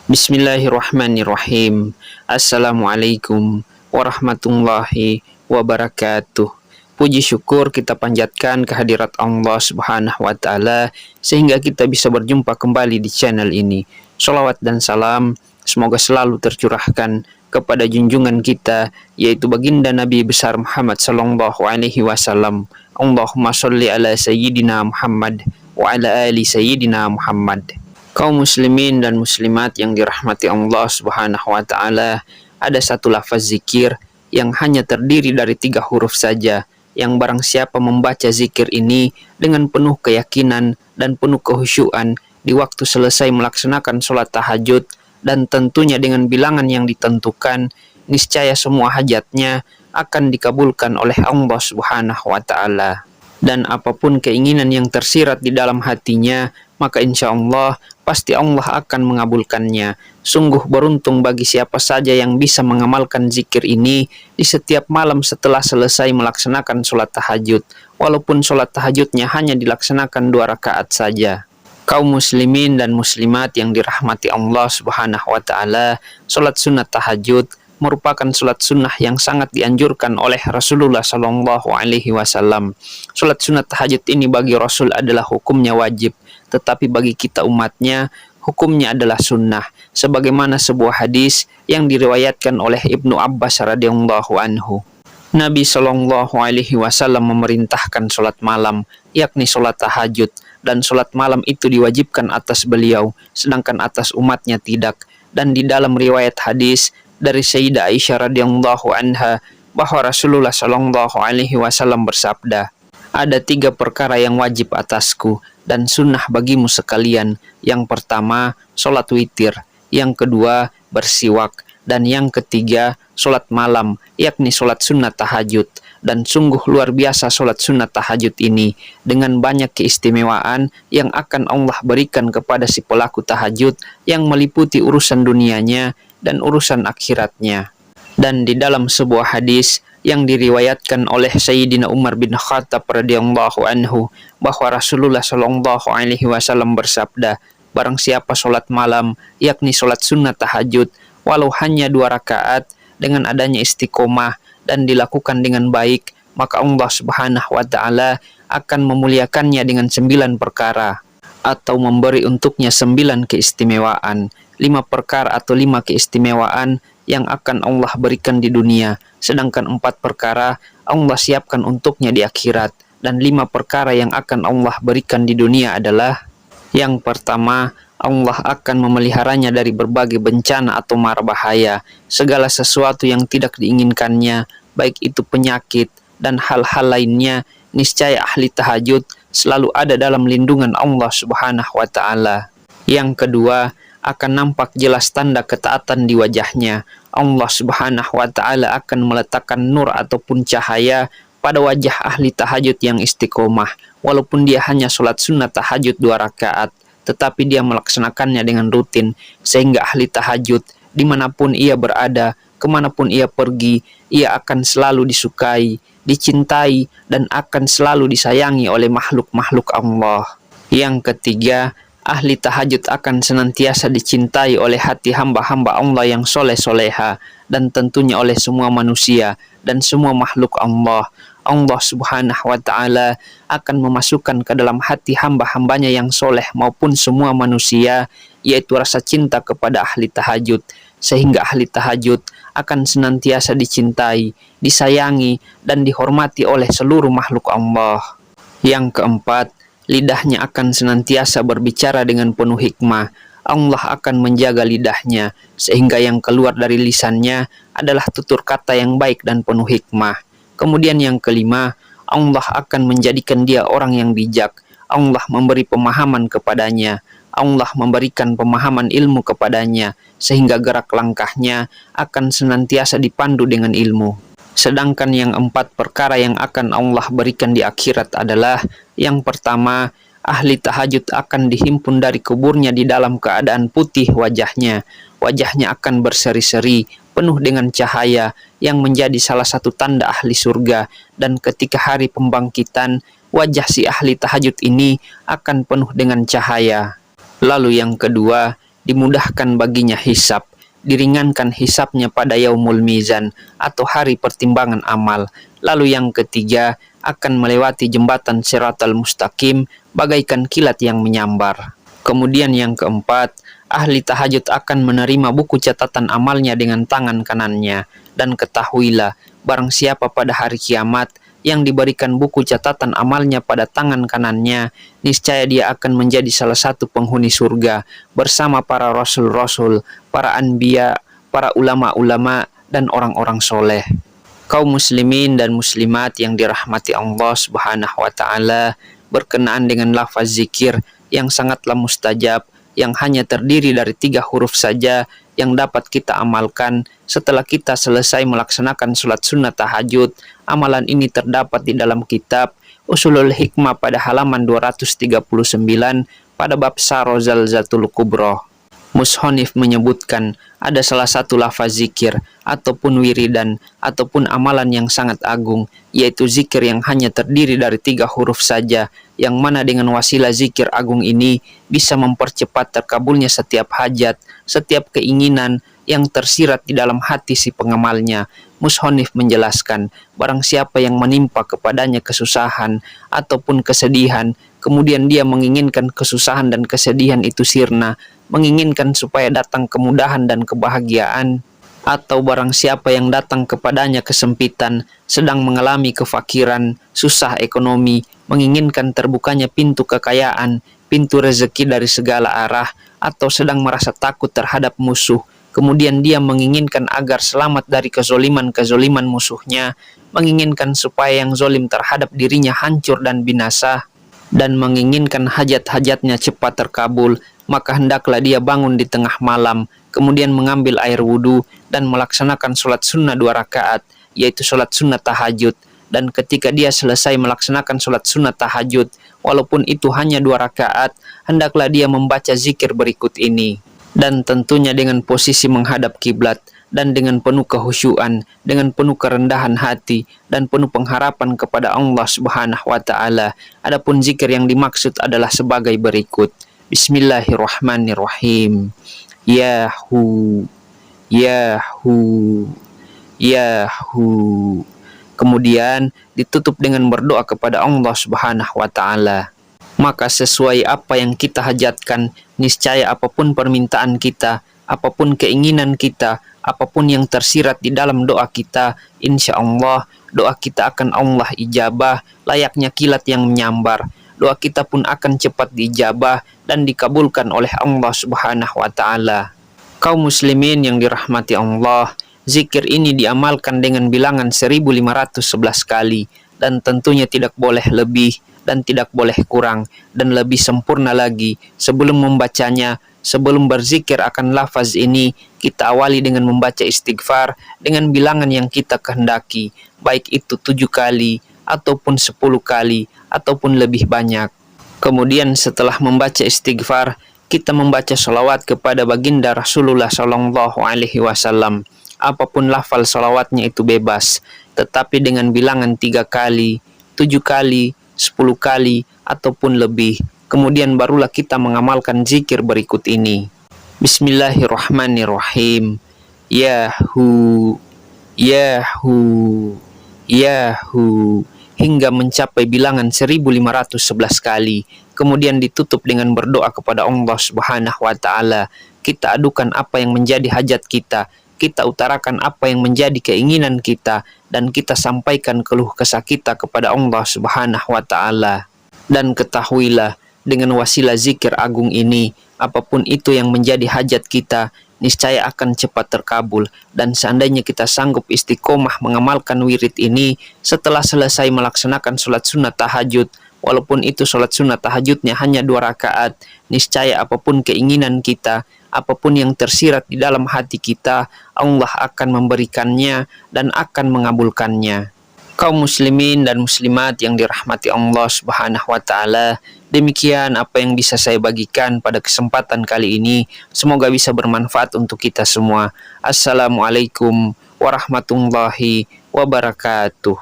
Bismillahirrahmanirrahim. Assalamualaikum warahmatullahi wabarakatuh. Puji syukur kita panjatkan kehadirat Allah Subhanahu wa Ta'ala sehingga kita bisa berjumpa kembali di channel ini. Shalawat dan salam semoga selalu tercurahkan kepada junjungan kita, yaitu baginda Nabi besar Muhammad sallallahu alaihi wasallam. Allahumma sholli ala sayyidina Muhammad wa ala ali sayyidina Muhammad. Kaum muslimin dan muslimat yang dirahmati Allah Subhanahu wa Ta'ala, ada satu lafaz zikir yang hanya terdiri dari 3 huruf saja, yang barang siapa membaca zikir ini dengan penuh keyakinan dan penuh kehusyuan di waktu selesai melaksanakan sholat tahajud, dan tentunya dengan bilangan yang ditentukan, niscaya semua hajatnya akan dikabulkan oleh Allah Subhanahu wa Ta'ala. Dan apapun keinginan yang tersirat di dalam hatinya, maka insya Allah pasti Allah akan mengabulkannya. Sungguh beruntung bagi siapa saja yang bisa mengamalkan zikir ini di setiap malam setelah selesai melaksanakan sholat tahajud, walaupun sholat tahajudnya hanya dilaksanakan 2 rakaat saja. Kaum muslimin dan muslimat yang dirahmati Allah Subhanahu wa Ta'ala, sholat sunat tahajud merupakan sholat sunnah yang sangat dianjurkan oleh Rasulullah Shallallahu Alaihi Wasallam. Sholat sunat tahajud ini bagi Rasul adalah hukumnya wajib, tetapi bagi kita umatnya hukumnya adalah sunnah, sebagaimana sebuah hadis yang diriwayatkan oleh Ibnu Abbas radhiyallahu anhu. Nabi Shallallahu Alaihi Wasallam memerintahkan sholat malam, yakni sholat tahajud, dan sholat malam itu diwajibkan atas beliau, sedangkan atas umatnya tidak. Dan di dalam riwayat hadis dari Sayyidah Aisyah radhiyallahu anha bahwa Rasulullah Shallallahu Alaihi Wasallam bersabda, ada 3 perkara yang wajib atasku dan sunnah bagimu sekalian. Yang pertama, sholat witir. Yang kedua, bersiwak. Dan yang ketiga, sholat malam, yakni sholat sunnat tahajud. Dan sungguh luar biasa sholat sunnat tahajud ini, dengan banyak keistimewaan yang akan Allah berikan kepada si pelaku tahajud, yang meliputi urusan dunianya dan urusan akhiratnya. Dan di dalam sebuah hadis yang diriwayatkan oleh Sayyidina Umar bin Khattab radhiyallahu anhu bahwa Rasulullah Shallallahu Alaihi Wasallam bersabda, barang siapa sholat malam, yakni sholat sunnat tahajud, walau hanya 2 rakaat, dengan adanya istiqomah dan dilakukan dengan baik, maka Allah Subhanahu wa Ta'ala akan memuliakannya dengan 9 perkara, atau memberi untuknya 9 keistimewaan. 5 perkara atau 5 keistimewaan yang akan Allah berikan di dunia, sedangkan 4 perkara Allah siapkan untuknya di akhirat. Dan 5 perkara yang akan Allah berikan di dunia adalah, yang pertama, Allah akan memeliharanya dari berbagai bencana atau mara bahaya, segala sesuatu yang tidak diinginkannya, baik itu penyakit dan hal-hal lainnya. Niscaya ahli tahajud selalu ada dalam lindungan Allah Subhanahu wa Ta'ala. Yang kedua, akan nampak jelas tanda ketaatan di wajahnya. Allah Subhanahu wa Ta'ala akan meletakkan nur ataupun cahaya pada wajah ahli tahajud yang istiqomah, walaupun dia hanya sholat sunnat tahajud 2 rakaat, tetapi dia melaksanakannya dengan rutin, sehingga ahli tahajud dimanapun ia berada, kemanapun ia pergi, ia akan selalu disukai, dicintai, dan akan selalu disayangi oleh makhluk-makhluk Allah. Yang ketiga, ahli tahajud akan senantiasa dicintai oleh hati hamba-hamba Allah yang soleh-soleha, dan tentunya oleh semua manusia dan semua makhluk Allah. Allah Subhanahu wa Ta'ala akan memasukkan ke dalam hati hamba-hambanya yang soleh maupun semua manusia, yaitu rasa cinta kepada ahli tahajud, sehingga ahli tahajud akan senantiasa dicintai, disayangi, dan dihormati oleh seluruh makhluk Allah. Yang keempat, lidahnya akan senantiasa berbicara dengan penuh hikmah. Allah akan menjaga lidahnya, sehingga yang keluar dari lisannya adalah tutur kata yang baik dan penuh hikmah. Kemudian yang kelima, Allah akan menjadikan dia orang yang bijak. Allah memberi pemahaman kepadanya. Allah memberikan pemahaman ilmu kepadanya, sehingga gerak langkahnya akan senantiasa dipandu dengan ilmu. Sedangkan yang 4 perkara yang akan Allah berikan di akhirat adalah, yang pertama, ahli tahajud akan dihimpun dari kuburnya di dalam keadaan putih wajahnya. Wajahnya akan berseri-seri, penuh dengan cahaya, yang menjadi salah satu tanda ahli surga. Dan ketika hari pembangkitan, wajah si ahli tahajud ini akan penuh dengan cahaya. Lalu yang kedua, dimudahkan baginya hisab, diringankan hisabnya pada yaumul mizan atau hari pertimbangan amal. Lalu yang ketiga, akan melewati jembatan Siratal Mustaqim bagaikan kilat yang menyambar. Kemudian yang keempat, ahli tahajud akan menerima buku catatan amalnya dengan tangan kanannya. Dan ketahuilah, barang siapa pada hari kiamat yang diberikan buku catatan amalnya pada tangan kanannya, niscaya dia akan menjadi salah satu penghuni surga bersama para rasul-rasul, para anbiya, para ulama-ulama, dan orang-orang soleh. Kaum muslimin dan muslimat yang dirahmati Allah Subhanahu wa Ta'ala, berkenaan dengan lafaz zikir yang sangatlah mustajab, yang hanya terdiri dari 3 huruf saja yang dapat kita amalkan setelah kita selesai melaksanakan sholat sunnah tahajud. Amalan ini terdapat di dalam kitab Ushulul Hikmah pada halaman 239 pada bab Sarozal Zatul Kubro. Mushonif menyebutkan ada salah satu lafaz zikir ataupun wiridan ataupun amalan yang sangat agung, yaitu zikir yang hanya terdiri dari 3 huruf saja, yang mana dengan wasilah zikir agung ini bisa mempercepat terkabulnya setiap hajat, setiap keinginan yang tersirat di dalam hati si pengamalnya. Mushonif menjelaskan, barang siapa yang menimpa kepadanya kesusahan ataupun kesedihan, kemudian dia menginginkan kesusahan dan kesedihan itu sirna, menginginkan supaya datang kemudahan dan kebahagiaan, atau barang siapa yang datang kepadanya kesempitan, sedang mengalami kefakiran, susah ekonomi, menginginkan terbukanya pintu kekayaan, pintu rezeki dari segala arah, atau sedang merasa takut terhadap musuh, kemudian dia menginginkan agar selamat dari kezoliman-kezoliman musuhnya, menginginkan supaya yang zolim terhadap dirinya hancur dan binasa, dan menginginkan hajat-hajatnya cepat terkabul, maka hendaklah dia bangun di tengah malam, kemudian mengambil air wudhu dan melaksanakan sholat sunnah 2 rakaat, yaitu sholat sunnah tahajud. Dan ketika dia selesai melaksanakan sholat sunnah tahajud, walaupun itu hanya 2 rakaat, hendaklah dia membaca zikir berikut ini. Dan tentunya dengan posisi menghadap kiblat, dan dengan penuh kehusyuan, dengan penuh kerendahan hati, dan penuh pengharapan kepada Allah Subhanahu wa Ta'ala. Adapun zikir yang dimaksud adalah sebagai berikut. Bismillahirrahmanirrahim. Yahu, Yahu, Yahu. Kemudian ditutup dengan berdoa kepada Allah Subhanahu wa Ta'ala. Maka sesuai apa yang kita hajatkan, niscaya apapun permintaan kita, apapun keinginan kita, apapun yang tersirat di dalam doa kita, insya Allah doa kita akan Allah ijabah layaknya kilat yang menyambar. Doa kita pun akan cepat diijabah dan dikabulkan oleh Allah Subhanahu wa Ta'ala. Kaum muslimin yang dirahmati Allah, zikir ini diamalkan dengan bilangan 1511 kali, dan tentunya tidak boleh lebih dan tidak boleh kurang, dan lebih sempurna lagi. Sebelum membacanya, sebelum berzikir akan lafaz ini, kita awali dengan membaca istighfar dengan bilangan yang kita kehendaki, baik itu 7 kali ataupun 10 kali ataupun lebih banyak. Kemudian setelah membaca istighfar, kita membaca sholawat kepada baginda Rasulullah SAW. Apapun lafal sholawatnya itu bebas, tetapi dengan bilangan 3 kali, 7 kali, 10 kali, ataupun lebih. Kemudian barulah kita mengamalkan zikir berikut ini. Bismillahirrahmanirrahim. Yahu, Yahu, Yahu, hingga mencapai bilangan 1511 kali. Kemudian ditutup dengan berdoa kepada Allah Subhanahu wa Ta'ala. Kita adukan apa yang menjadi hajat kita, kita utarakan apa yang menjadi keinginan kita, dan kita sampaikan keluh kesah kita kepada Allah Subhanahu wa Ta'ala. Dan ketahuilah, dengan wasilah zikir agung ini, apapun itu yang menjadi hajat kita, niscaya akan cepat terkabul. Dan seandainya kita sanggup istiqomah mengamalkan wirid ini setelah selesai melaksanakan sholat sunnah tahajud, walaupun itu sholat sunnah tahajudnya hanya 2 rakaat, niscaya apapun keinginan kita, apapun yang tersirat di dalam hati kita, Allah akan memberikannya dan akan mengabulkannya. Kaum muslimin dan muslimat yang dirahmati Allah Subhanahu wa Ta'ala, demikian apa yang bisa saya bagikan pada kesempatan kali ini. Semoga bisa bermanfaat untuk kita semua. Assalamualaikum warahmatullahi wabarakatuh.